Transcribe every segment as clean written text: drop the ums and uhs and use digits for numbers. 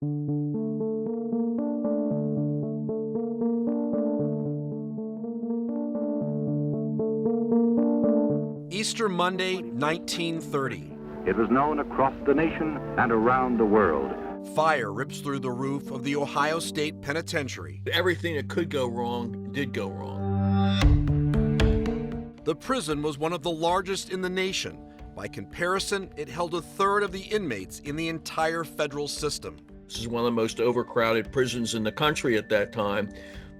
Easter Monday, 1930. It was known across the nation and around the world. Fire rips through the roof of the Ohio State Penitentiary. Everything that could go wrong did go wrong. The prison was one of the largest in the nation. By comparison, it held a third of the inmates in the entire federal system. This is one of the most overcrowded prisons in the country at that time.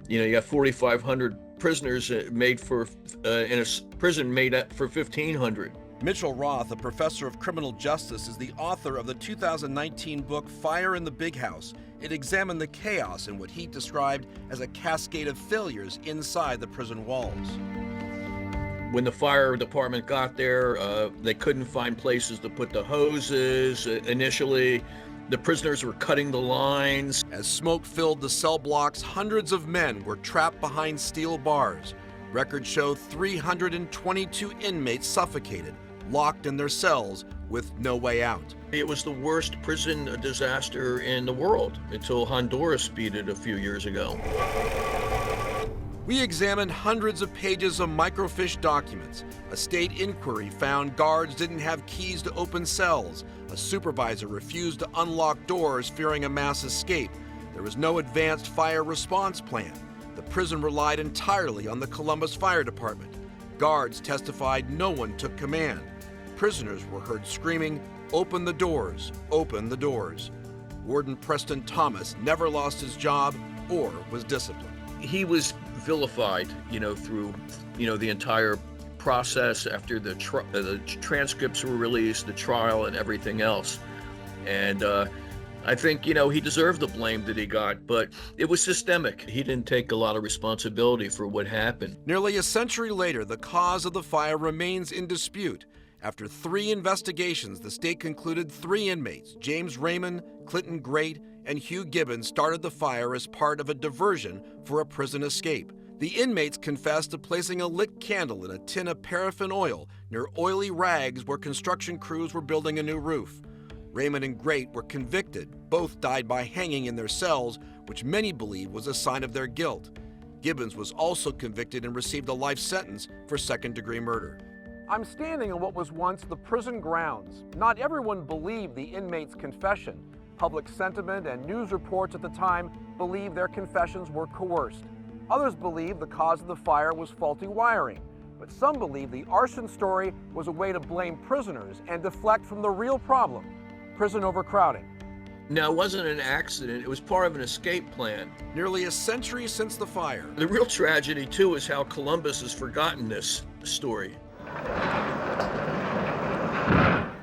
You got 4,500 prisoners made for in a prison made for 1,500. Mitchell Roth, a professor of criminal justice, is the author of the 2019 book Fire in the Big House. It examined the chaos in what he described as a cascade of failures inside the prison walls. When the fire department got there, they couldn't find places to put the hoses. Initially, the prisoners were cutting the lines. As smoke filled the cell blocks, hundreds of men were trapped behind steel bars. Records show 322 inmates suffocated, locked in their cells with no way out. It was the worst prison disaster in the world until Honduras beat it a few years ago. We examined hundreds of pages of microfiche documents. A state inquiry found guards didn't have keys to open cells. A supervisor refused to unlock doors, fearing a mass escape. There was no advanced fire response plan. The prison relied entirely on the Columbus Fire Department. Guards testified no one took command. Prisoners were heard screaming, "Open the doors, open the doors." Warden Preston Thomas never lost his job or was disciplined. He was vilified, through, the entire process after the transcripts were released, the trial and everything else. And I think, he deserved the blame that he got, but it was systemic. He didn't take a lot of responsibility for what happened. Nearly a century later, the cause of the fire remains in dispute. After 3 investigations, the state concluded 3 inmates, James Raymond, Clinton Great, and Hugh Gibbons, started the fire as part of a diversion for a prison escape. The inmates confessed to placing a lit candle in a tin of paraffin oil near oily rags where construction crews were building a new roof. Raymond and Great were convicted. Both died by hanging in their cells, which many believe was a sign of their guilt. Gibbons was also convicted and received a life sentence for second-degree murder. I'm standing on what was once the prison grounds. Not everyone believed the inmates' confession. Public sentiment and news reports at the time believed their confessions were coerced. Others believed the cause of the fire was faulty wiring. But some believe the arson story was a way to blame prisoners and deflect from the real problem, prison overcrowding. No, it wasn't an accident. It was part of an escape plan. Nearly a century since the fire. The real tragedy, too, is how Columbus has forgotten this story.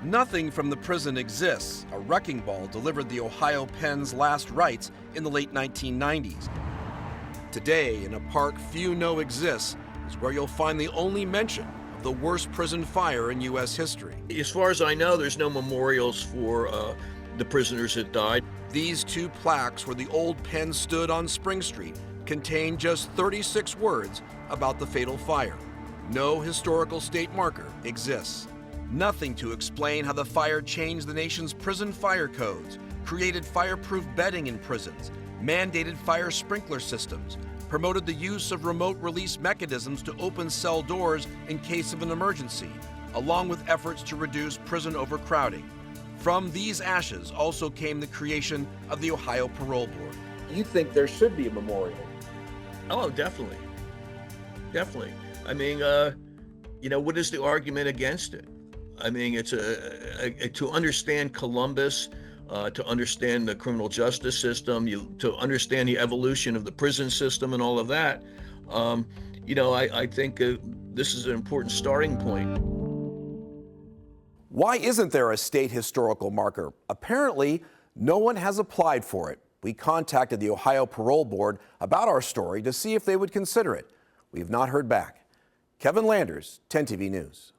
Nothing from the prison exists. A wrecking ball delivered the Ohio Penn's last rites in the late 1990s. Today, in a park few know exists, is where you'll find the only mention of the worst prison fire in U.S. history. As far as I know, there's no memorials for the prisoners that died. These 2 plaques where the old Penn stood on Spring Street contain just 36 words about the fatal fire. No historical state marker exists. Nothing to explain how the fire changed the nation's prison fire codes, created fireproof bedding in prisons, mandated fire sprinkler systems, promoted the use of remote release mechanisms to open cell doors in case of an emergency, along with efforts to reduce prison overcrowding. From these ashes also came the creation of the Ohio Parole Board. You think there should be a memorial? Oh, definitely. Definitely. I mean, what is the argument against it? I mean, it's to understand Columbus, to understand the criminal justice system, to understand the evolution of the prison system and all of that. I think this is an important starting point. Why isn't there a state historical marker? Apparently, no one has applied for it. We contacted the Ohio Parole Board about our story to see if they would consider it. We have not heard back. Kevin Landers, 10 TV News.